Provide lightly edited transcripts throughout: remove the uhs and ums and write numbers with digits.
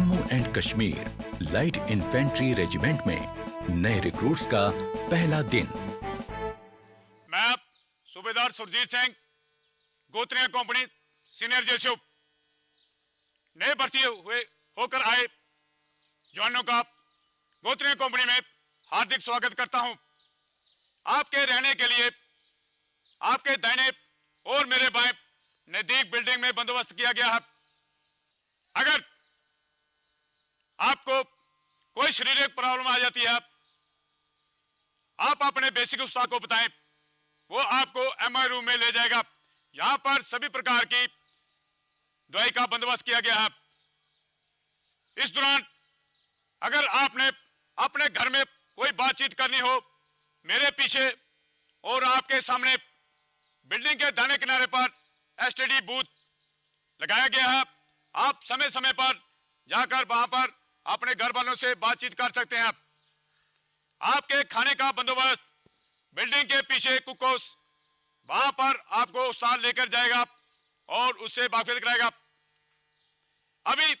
Jammu and Kashmir light infantry regiment में नए recruits का पहला दिन। मैं Subedar Surjit Singh, Gotriya company senior JCO, नए भर्ती हुए होकर आए जवानों का गोत्रिया कंपनी में हार्दिक स्वागत करता हूं। आपके रहने के लिए आपके दाहिने और मेरे बाएं नजदीक बिल्डिंग में बंदोबस्त किया गया है। अगर आपको कोई शारीरिक प्रॉब्लम आ जाती है, आप अपने बेसिक उस्ताद को बताएं, वो आपको एमआई रूम में ले जाएगा। यहां पर सभी प्रकार की दवाई का बंदोबस्त किया गया है। इस दौरान अगर आपने अपने घर में कोई बातचीत करनी हो, मेरे पीछे और आपके सामने बिल्डिंग के दाहिने किनारे पर एसटीडी बूथ लगाया गया है। आप समय समय पर जाकर वहां पर अपने घर वालों से बातचीत कर सकते हैं। आपके खाने का बंदोबस्त बिल्डिंग के पीछे कुक हाउस, वहां पर आपको उस्ताद लेकर जाएगा और उससे वाकिफ कराएगा। अभी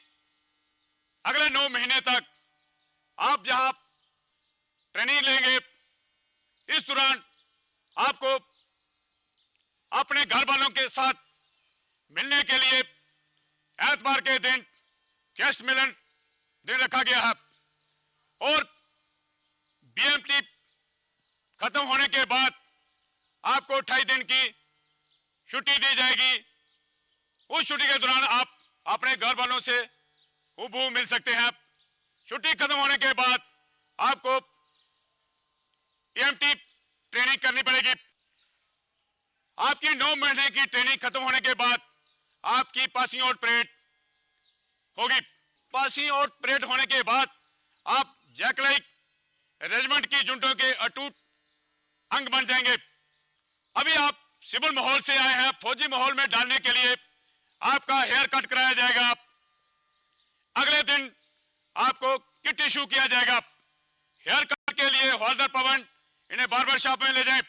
अगले 9 महीने तक आप जहां ट्रेनिंग लेंगे, इस दौरान आपको अपने घर वालों के साथ मिलने के लिए एतवार के दिन गेस्ट मिलन दिन रखा गया है और बीएमटी खत्म होने के बाद आपको 28 दिन की छुट्टी दी जाएगी। उस छुट्टी के दौरान आप अपने घर वालों से हूबहू मिल सकते हैं। छुट्टी खत्म होने के बाद आपको ईएमटी ट्रेनिंग करनी पड़ेगी। आपकी 9 महीने की ट्रेनिंग खत्म होने के बाद आपकी पासिंग आउट परेड होगी। पासिंग आउट परेड होने के बाद आप जैकलाइक रेजिमेंट की जुंटों के अटूट अंग बन जाएंगे। अभी आप सिविल माहौल से आए हैं, फौजी माहौल में डालने के लिए आपका हेयर कट कराया जाएगा। अगले दिन आपको किट इशू किया जाएगा। हेयर कट के लिए हवलदार पवन इन्हें बार्बर शॉप में ले जाएं।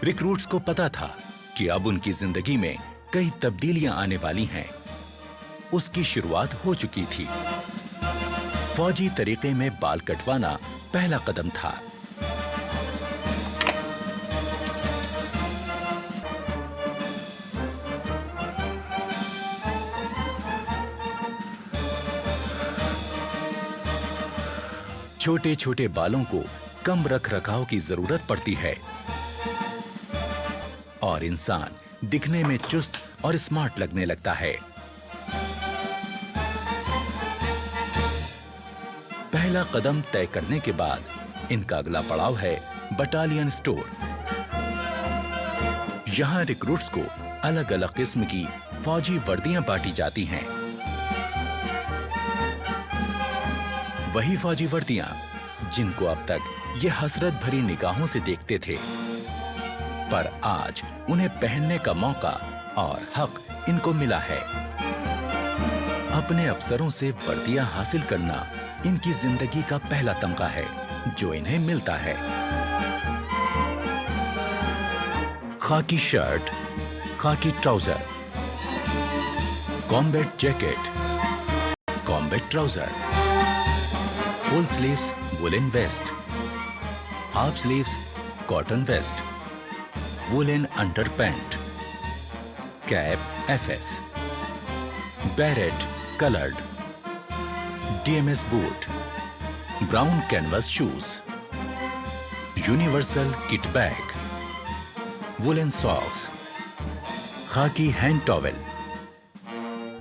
रिक्रूट्स को पता था कि अब उनकी जिंदगी में कई तब्दीलियां आने वाली हैं। उसकी शुरुआत हो चुकी थी। फौजी तरीके में बाल कटवाना पहला कदम था। छोटे छोटे बालों को कम रख रखाव की जरूरत पड़ती है और इंसान दिखने में चुस्त और स्मार्ट लगने लगता है। पहला कदम तय करने के बाद इनका अगला पड़ाव है बटालियन स्टोर। यहां रिक्रूट्स को अलग अलग किस्म की फौजी वर्दियां बांटी जाती हैं। वही फौजी वर्दियां जिनको अब तक ये हसरत भरी निगाहों से देखते थे, पर आज उन्हें पहनने का मौका और हक इनको मिला है। अपने अफसरों से वर्दियां हासिल करना इनकी जिंदगी का पहला तमगा है जो इन्हें मिलता है। Khaki shirt, khaki trouser, combat jacket, combat trouser, full sleeves woollen vest, half sleeves cotton vest, woollen underpant, cap FS, beret coloured, DMS boot, brown canvas shoes, universal kit bag, woollen socks, khaki hand towel,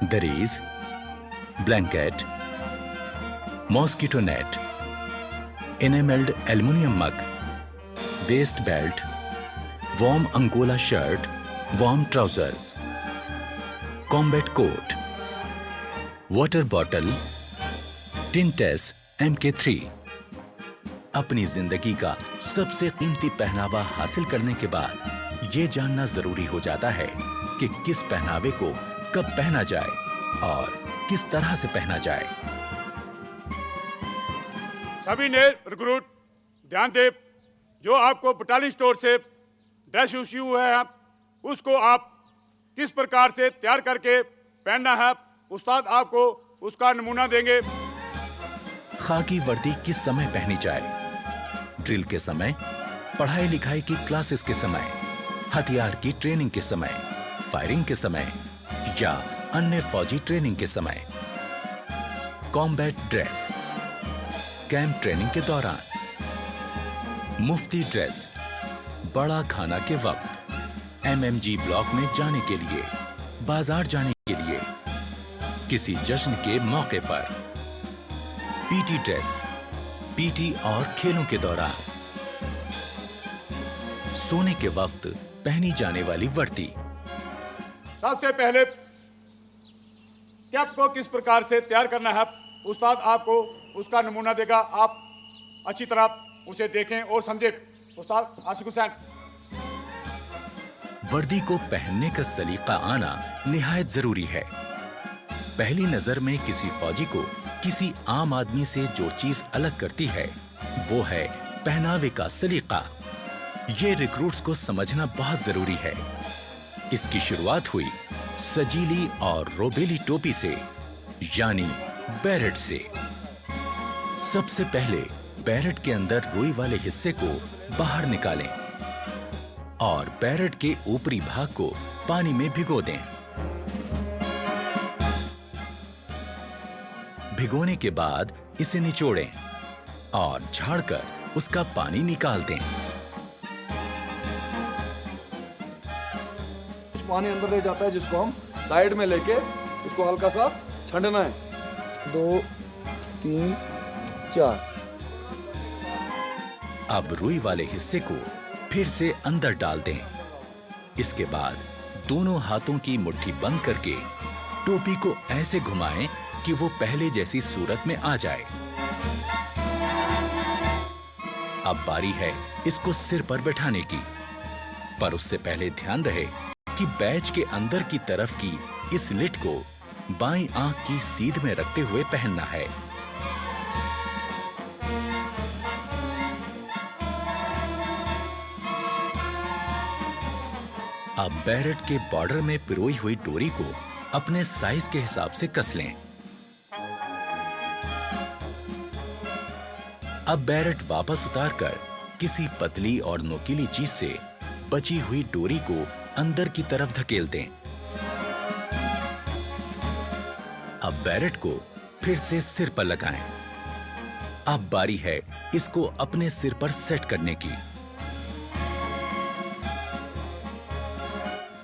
durries, blanket, mosquito net, enamelled aluminium mug, waist belt, warm angola shirt, warm trousers, combat coat, water bottle, tents MK3। अपनी जिंदगी का सबसे कीमती पहनावा हासिल करने के बाद ये जानना जरूरी हो जाता है कि किस पहनावे को कब पहना जाए और किस तरह से पहना जाए। सभी ने रिक्रूट ध्यान दे, जो आपको बटालियन स्टोर से ड्रेस इश्यू हुआ है उसको आप किस प्रकार से तैयार करके पहनना है, उस्ताद आपको उसका नमूना देंगे। खाकी वर्दी किस समय पहनी जाए? ड्रिल के समय, पढ़ाई लिखाई की क्लासेस के समय, हथियार की ट्रेनिंग के समय, फायरिंग के समय या अन्य फौजी ट्रेनिंग के समय। कॉम्बैट ड्रेस, कैंप ट्रेनिंग के दौरान। मुफ्ती ड्रेस, बड़ा खाना के वक्त, एमएमजी ब्लॉक में जाने के लिए, बाजार जाने के लिए, किसी जश्न के मौके पर। पीटी ड्रेस, पीटी और खेलों के दौरान। सोने के वक्त पहनी जाने वाली वर्दी। सबसे पहले कैप को किस प्रकार से तैयार करना है, उस्ताद आपको उसका नमूना देगा। आप अच्छी तरह उसे देखें और समझें। उस्ताद आशिक हुसैन। वर्दी को पहनने का सलीका आना निहायत जरूरी है। पहली नजर में किसी फौजी को किसी आम आदमी से जो चीज अलग करती है वो है पहनावे का सलीका। ये रिक्रूट्स को समझना बहुत जरूरी है। इसकी शुरुआत हुई सजीली और रोबेली टोपी से, यानी बैरेट से। सबसे पहले बैरेट के अंदर रुई वाले हिस्से को बाहर निकालें और बैरेट के ऊपरी भाग को पानी में भिगो दें। भिगोने के बाद इसे निचोड़ें और झाड़कर उसका पानी निकाल दें। पानी अंदर ले जाता है जिसको हम साइड में लेके इसको हल्का सा छंडना है। 2 3 4। अब रुई वाले हिस्से को फिर से अंदर डाल दें। इसके बाद दोनों हाथों की मुट्ठी बंद करके टोपी को ऐसे घुमाएं कि वो पहले जैसी सूरत में आ जाए। अब बारी है इसको सिर पर बैठाने की, पर उससे पहले ध्यान रहे कि बैच के अंदर की तरफ की इस लिट को बाईं आंख की सीध में रखते हुए पहनना है। अब बैरेट के बॉर्डर में पिरोई हुई डोरी को अपने साइज के हिसाब से कस लें। अब बैरेट वापस उतारकर किसी पतली और नोकीली चीज से बची हुई डोरी को अंदर की तरफ धकेल दें। अब बैरेट को फिर से सिर पर लगाएं। अब बारी है इसको अपने सिर पर सेट करने की।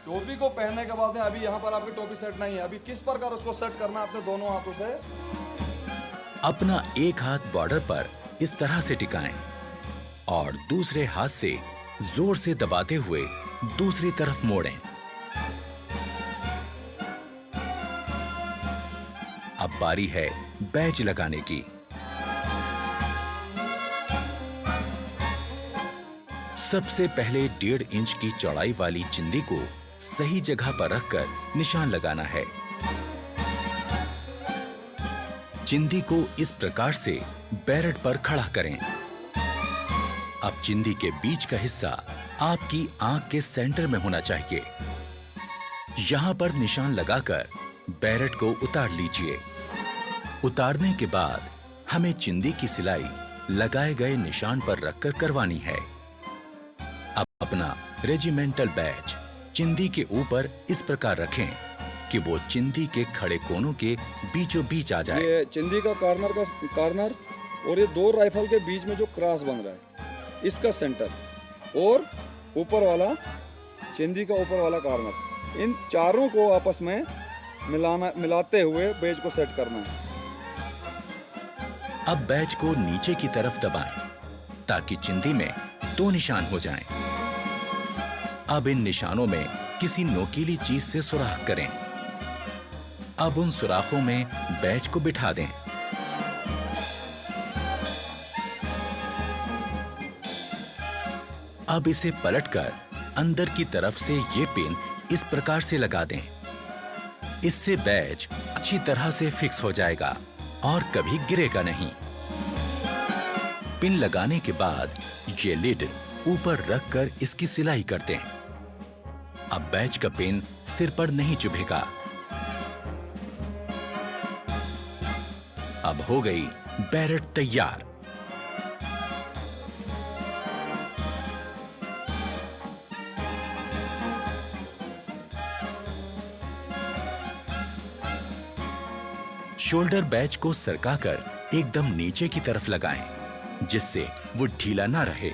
टोपी को पहनने के बाद में अभी यहाँ पर आपकी टोपी सेट नहीं है। अभी किस प्रकार उसको सेट करना है अपने दोनों हाथों से। अपना एक हाथ बॉर्डर पर इस तरह से टिकाएं और दूसरे हाथ से जोर से दबाते हुए दूसरी तरफ मोड़ें। अब बारी है बैज लगाने की। सबसे पहले 1.5 इंच की चौड़ाई वाली चिंदी को सही जगह पर रखकर निशान लगाना है। चिंदी को इस प्रकार से बैरेट पर खड़ा करें। अब चिंदी के बीच का हिस्सा आपकी आंख के सेंटर में होना चाहिए। यहां पर निशान लगाकर बैरेट को उतार लीजिए। उतारने के बाद हमें चिंदी की सिलाई लगाए गए निशान पर रखकर करवानी है। अब अपना रेजिमेंटल बैज चिंदी के ऊपर इस प्रकार रखें कि वो चिंदी के खड़े कोनों के बीचों बीच आ जाए। ये चिंदी का कार्नर और ये 2 राइफल के बीच में जो क्रॉस बन रहा है इसका सेंटर और ऊपर वाला चिंदी का ऊपर वाला कार्नर, इन चारों को आपस में मिलाते हुए बैज को सेट करना है। अब बैज को नीचे की तरफ दबाएं ताकि चिंदी में 2 निशान हो जाएं। अब इन निशानों में किसी नोकीली चीज से सुराख करें। अब उन सुराखों में बैज को बिठा दें। अब इसे पलटकर अंदर की तरफ से ये पिन इस प्रकार से लगा दें। इससे बैच अच्छी तरह से फिक्स हो जाएगा और कभी गिरेगा नहीं। पिन लगाने के बाद ये लिड ऊपर रखकर इसकी सिलाई करते हैं। अब बैच का पिन सिर पर नहीं चुभेगा। अब हो गई बैरेट तैयार। शोल्डर बैच को सरकाकर एकदम नीचे की तरफ लगाएं, जिससे वो ढीला ना रहे।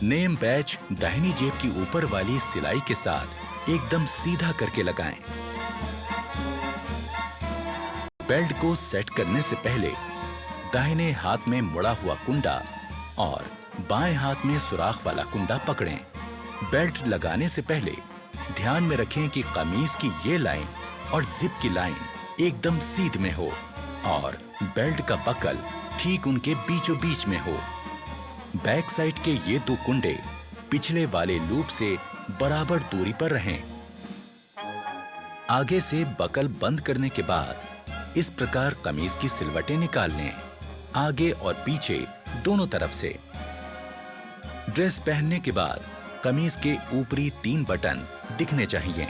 नेम बैच दाहिनी जेब की ऊपर वाली सिलाई के साथ एकदम सीधा करके लगाएं। बेल्ट को सेट करने से पहले दाहिने हाथ में मुड़ा हुआ कुंडा और बाएं हाथ में सुराख वाला कुंडा पकड़ें। बेल्ट लगाने से पहले ध्यान में रखें कि कमीज की ये लाइन और जिप की लाइन एकदम सीध में हो और बेल्ट का बकल ठीक उनके बीचों बीच में हो। बैक साइड के ये दो कुंडे पिछले वाले लूप से बराबर दूरी पर रहें। आगे से बकल बंद करने के बाद इस प्रकार कमीज की सिलवटें निकाल लें, आगे और पीछे दोनों तरफ से। ड्रेस पहनने के बाद कमीज के ऊपरी 3 बटन दिखने चाहिए,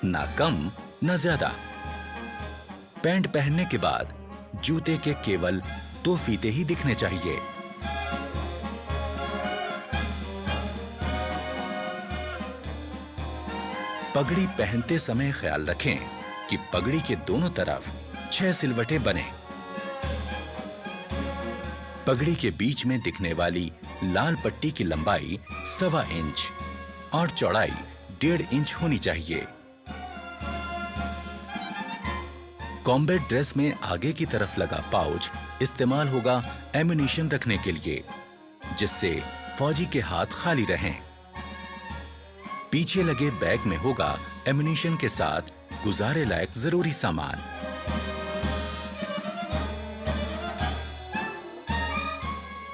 ना कम ना ज्यादा। पैंट पहनने के बाद जूते के केवल 2 फीते ही दिखने चाहिए। पगड़ी पहनते समय ख्याल रखें कि पगड़ी के दोनों तरफ 6 सिलवटें बने। पगड़ी के बीच में दिखने वाली लाल पट्टी की लंबाई 1.25 इंच और चौड़ाई 1.5 इंच होनी चाहिए। कॉम्बैट ड्रेस में आगे की तरफ लगा पाउच इस्तेमाल होगा एम्युनिशन रखने के लिए, जिससे फौजी के हाथ खाली रहें। पीछे लगे बैग में होगा एम्युनिशन के साथ गुजारे लायक जरूरी सामान।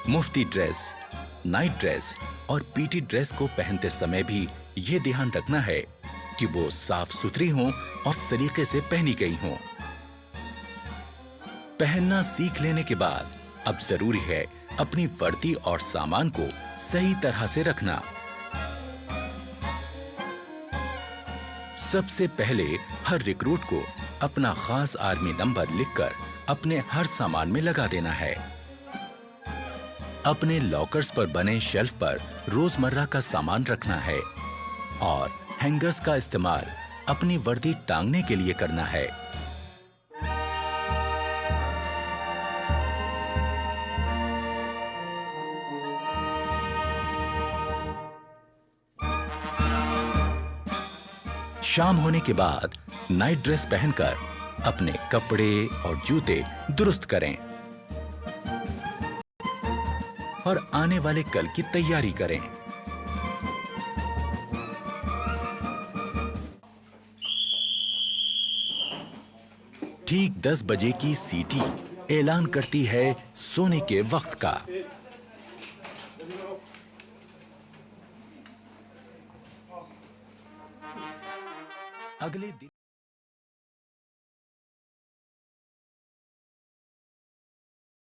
मुफ्ती ड्रेस, नाइट ड्रेस और पीटी ड्रेस को पहनते समय भी ये ध्यान रखना है कि वो साफ सुथरी हों और सलीके से पहनी गई हों। पहनना सीख लेने के बाद अब जरूरी है अपनी वर्दी और सामान को सही तरह से रखना। सबसे पहले हर रिक्रूट को अपना खास आर्मी नंबर लिखकर अपने हर सामान में लगा देना है। अपने लॉकर्स पर बने शेल्फ पर रोजमर्रा का सामान रखना है और हैंगर्स का इस्तेमाल अपनी वर्दी टांगने के लिए करना है। शाम होने के बाद नाइट ड्रेस पहनकर अपने कपड़े और जूते दुरुस्त करें और आने वाले कल की तैयारी करें। ठीक 10 बजे की सीटी ऐलान करती है सोने के वक्त का। अगले दिन